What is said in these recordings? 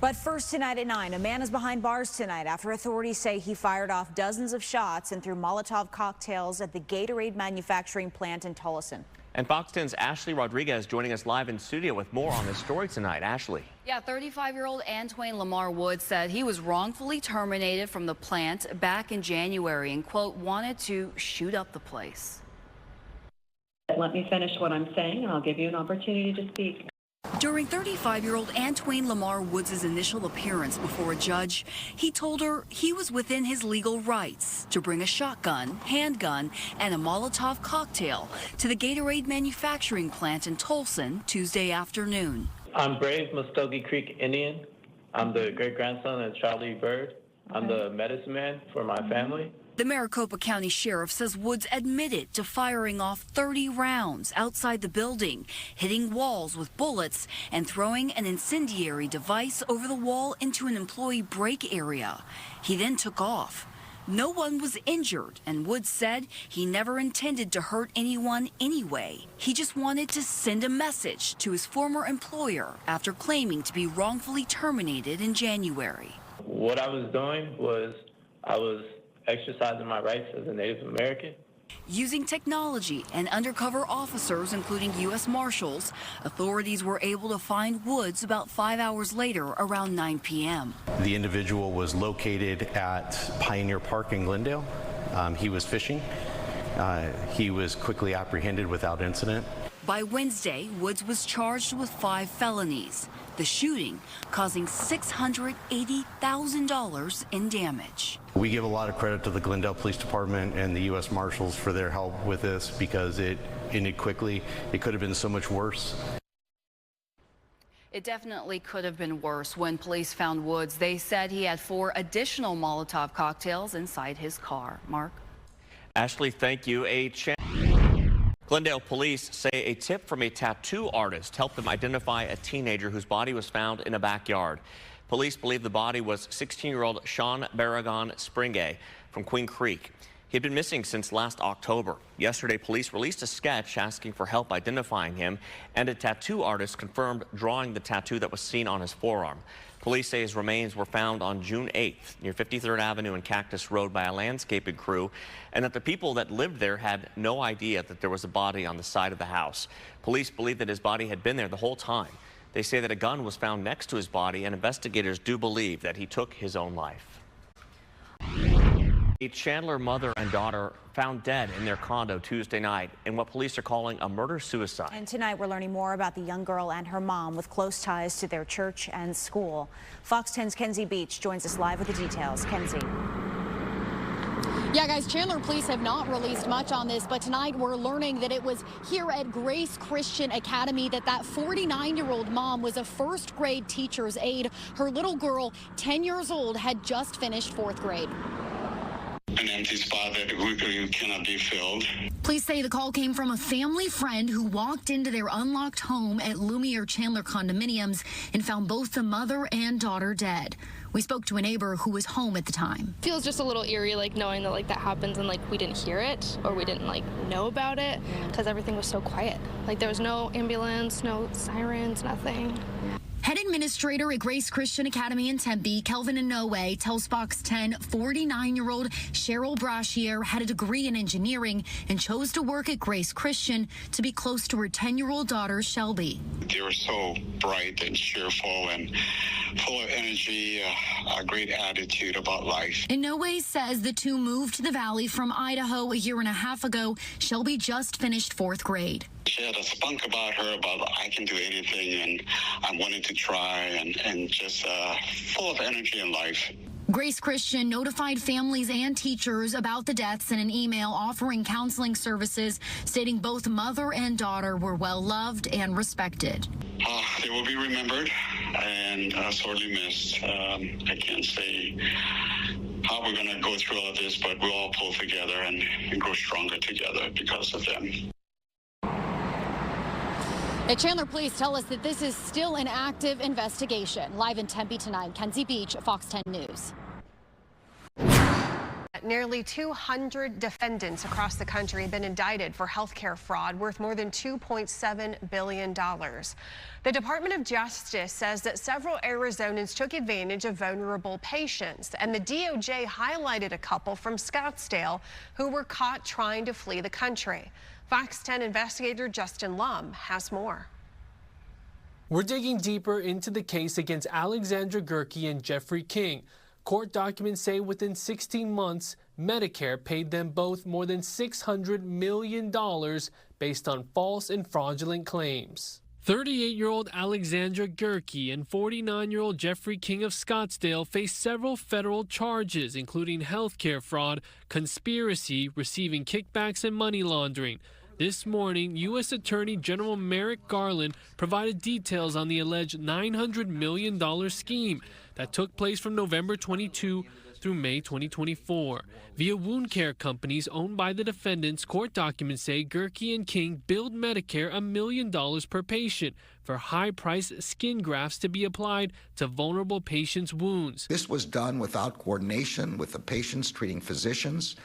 But first tonight at 9, a man is behind bars tonight after authorities say he fired off dozens of shots and threw Molotov cocktails at the Gatorade manufacturing plant in Tolleson. And Fox 10's Ashley Rodriguez joining us live in studio with more on this story tonight. Ashley. Yeah, 35-year-old Antwain Lamar Woods said he was wrongfully terminated from the plant back in January and, quote, wanted to shoot up the place. Let me finish what I'm saying and I'll give you an opportunity to speak. During 35-year-old Antwain Lamar Woods' initial appearance before a judge, he told her he was within his legal rights to bring a shotgun, handgun, and a Molotov cocktail to the Gatorade manufacturing plant in Tolleson Tuesday afternoon. I'm Brave Muskogee Creek Indian. I'm the great-grandson of Charlie Bird. I'm the medicine man for my family. The Maricopa County Sheriff says Woods admitted to firing off 30 rounds outside the building, hitting walls with bullets, and throwing an incendiary device over the wall into an employee break area. He then took off. No one was injured, and Woods said he never intended to hurt anyone anyway. He just wanted to send a message to his former employer after claiming to be wrongfully terminated in January. What I was doing was I was exercising my rights as a Native American. Using technology and undercover officers, including U.S. Marshals, authorities were able to find Woods about 5 hours later around 9 p.m. The individual was located at Pioneer Park in Glendale. He was fishing. He was quickly apprehended without incident. By Wednesday, Woods was charged with 5 felonies, the shooting causing $680,000 in damage. We give a lot of credit to the Glendale Police Department and the U.S. Marshals for their help with this because it ended quickly. It could have been so much worse. It definitely could have been worse. When police found Woods, they said he had 4 additional Molotov cocktails inside his car. Mark? Ashley, thank you. Glendale police say a tip from a tattoo artist helped them identify a teenager whose body was found in a backyard. Police believe the body was 16-year-old Sean Barragon Springay from Queen Creek. He had been missing since last October. Yesterday, police released a sketch asking for help identifying him, and a tattoo artist confirmed drawing the tattoo that was seen on his forearm. Police say his remains were found on June 8th near 53rd Avenue and Cactus Road by a landscaping crew, and that the people that lived there had no idea that there was a body on the side of the house. Police believe that his body had been there the whole time. They say that a gun was found next to his body, and investigators do believe that he took his own life. A Chandler mother and daughter found dead in their condo Tuesday night in what police are calling a murder-suicide. And tonight we're learning more about the young girl and her mom with close ties to their church and school. Fox 10's Kenzie Beach joins us live with the details. Kenzie. Yeah, guys, Chandler police have not released much on this, but tonight we're learning that it was here at Grace Christian Academy that 49-year-old mom was a first-grade teacher's aide. Her little girl, 10 years old, had just finished 4th grade. An empty spot that cannot be filled. Police say the call came from a family friend who walked into their unlocked home at Lumiere Chandler condominiums and found both the mother and daughter dead. We spoke to a neighbor who was home at the time. Feels just a little eerie, like knowing that that happens and we didn't hear it or we didn't know about it because everything was so quiet. There was no ambulance, no sirens, nothing. Head administrator at Grace Christian Academy in Tempe, Kelvin Inoue, tells Fox 10 49-year-old Cheryl Brashier had a degree in engineering and chose to work at Grace Christian to be close to her 10-year-old daughter, Shelby. They were so bright and cheerful and full of energy, a great attitude about life. Inoue says the two moved to the Valley from Idaho a year and a half ago. Shelby just finished 4th grade. She had a spunk about her about I can do anything and I'm wanting to try and just full of energy and life. Grace Christian notified families and teachers about the deaths in an email offering counseling services, stating both mother and daughter were well loved and respected. They will be remembered and sorely missed. I can't say how we're going to go through all of this, but we'll all pull together and grow stronger together because of them. Chandler police tell us that this is still an active investigation. Live in Tempe tonight, Kenzie Beach, Fox 10 News. nearly 200 defendants across the country have been indicted for healthcare fraud worth more than $2.7 billion. The Department of Justice says that several Arizonans took advantage of vulnerable patients, and the DOJ highlighted a couple from Scottsdale who were caught trying to flee the country. Fox 10 investigator Justin Lum has more. We're digging deeper into the case against Alexandra Gerke and Jeffrey King. Court documents say within 16 months, Medicare paid them both more than $600 million based on false and fraudulent claims. 38-year-old Alexandra Gerke and 49-year-old Jeffrey King of Scottsdale face several federal charges, including healthcare fraud, conspiracy, receiving kickbacks, and money laundering. This morning, U.S. Attorney General Merrick Garland provided details on the alleged $900 million scheme that took place from November 22 through May 2024. Via wound care companies owned by the defendants, court documents say Gerke and King billed Medicare $1 million per patient for high-priced skin grafts to be applied to vulnerable patients' wounds. This was done without coordination with the patient's treating physicians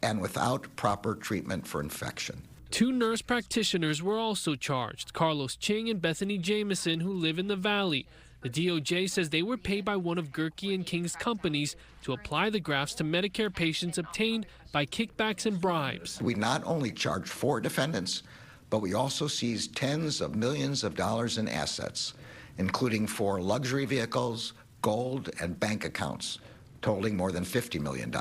and without proper treatment for infection. 2 nurse practitioners were also charged, Carlos Ching and Bethany Jameson, who live in the Valley. The DOJ says they were paid by one of Gerke and King's companies to apply the grafts to Medicare patients obtained by kickbacks and bribes. We not only charged 4 defendants, but we also seized tens of millions of dollars in assets, including 4 luxury vehicles, gold, and bank accounts, totaling more than $50 million.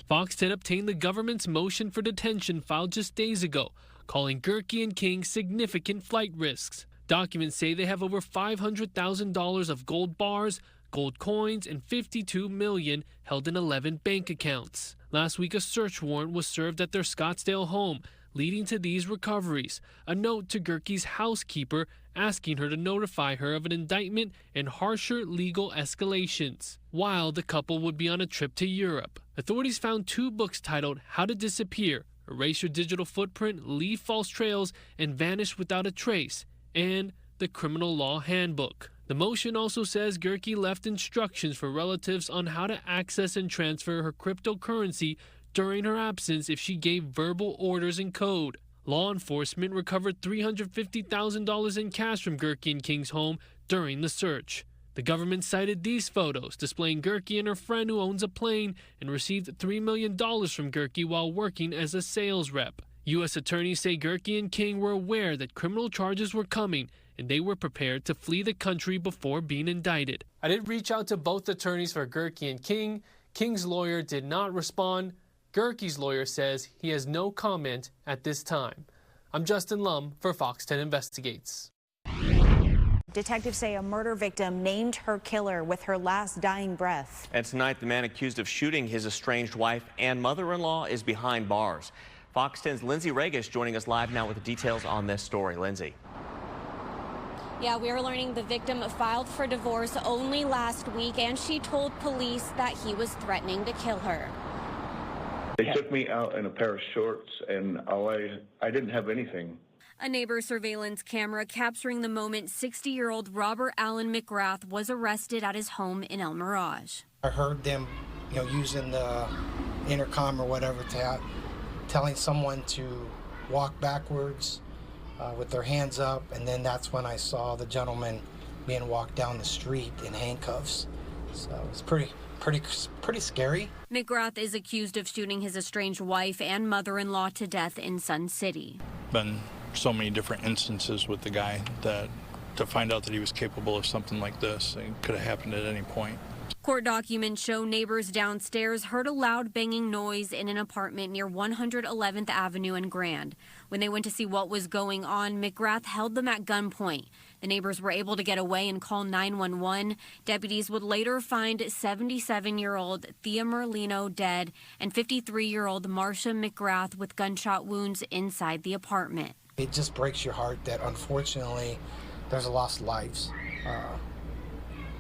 Fox 10 obtained the government's motion for detention filed just days ago, calling Gerke and King significant flight risks. Documents say they have over $500,000 of gold bars, gold coins, and $52 million held in 11 bank accounts. Last week, a search warrant was served at their Scottsdale home, leading to these recoveries. A note to Gerke's housekeeper asking her to notify her of an indictment and harsher legal escalations. While the couple would be on a trip to Europe, authorities found 2 books titled How to Disappear, Erase Your Digital Footprint, Leave False Trails, and Vanish Without a Trace, and the Criminal Law Handbook. The motion also says Gerke left instructions for relatives on how to access and transfer her cryptocurrency during her absence if she gave verbal orders in code. Law enforcement recovered $350,000 in cash from Gerke and King's home during the search. The government cited these photos displaying Gerke and her friend who owns a plane and received $3 million from Gerke while working as a sales rep. U.S. attorneys say Gerke and King were aware that criminal charges were coming and they were prepared to flee the country before being indicted. I did reach out to both attorneys for Gerke and King. King's lawyer did not respond. Gerke's lawyer says he has no comment at this time. I'm Justin Lum for Fox 10 Investigates. Detectives say a murder victim named her killer with her last dying breath. And tonight, the man accused of shooting his estranged wife and mother-in-law is behind bars. Fox 10's Lindsay Regas joining us live now with the details on this story. Lindsay. Yeah, we are learning the victim filed for divorce only last week, and she told police that he was threatening to kill her. They took me out in a pair of shorts, and I didn't have anything. A neighbor's surveillance camera capturing the moment 60-year-old Robert Allen McGrath was arrested at his home in El Mirage. I heard them, using the intercom or whatever, telling someone to walk backwards with their hands up, and then that's when I saw the gentleman being walked down the street in handcuffs. So it was pretty scary. McGrath is accused of shooting his estranged wife and mother-in-law to death in Sun City. Been so many different instances with the guy that to find out that he was capable of something like this, it could have happened at any point. Court documents show neighbors downstairs heard a loud banging noise in an apartment near 111th Avenue and Grand. When they went to see what was going on, McGrath held them at gunpoint. The neighbors were able to get away and call 911. Deputies would later find 77-year-old Thea Merlino dead and 53-year-old Marcia McGrath with gunshot wounds inside the apartment. It just breaks your heart that unfortunately there's lost lives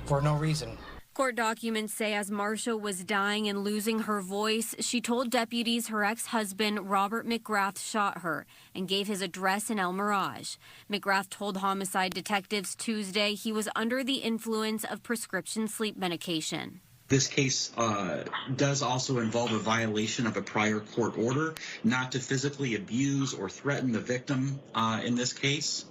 for no reason. Court documents say as Marcia was dying and losing her voice, she told deputies her ex-husband Robert McGrath shot her and gave his address in El Mirage. McGrath told homicide detectives Tuesday he was under the influence of prescription sleep medication. This case does also involve a violation of a prior court order not to physically abuse or threaten the victim in this case,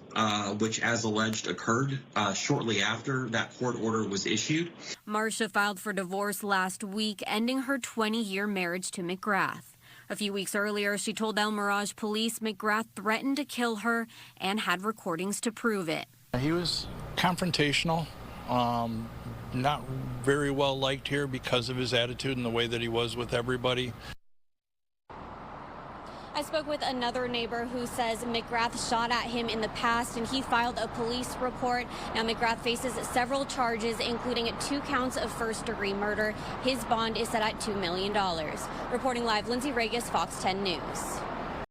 which, as alleged, occurred shortly after that court order was issued. Marcia filed for divorce last week, ending her 20-year marriage to McGrath. A few weeks earlier, she told El Mirage police McGrath threatened to kill her and had recordings to prove it. He was confrontational. Not very well liked here because of his attitude and the way that he was with everybody. I spoke with another neighbor who says McGrath shot at him in the past and he filed a police report. Now McGrath faces several charges, including 2 counts of first-degree murder. His bond is set at $2 million. Reporting live, Lindsay Regas, Fox 10 News.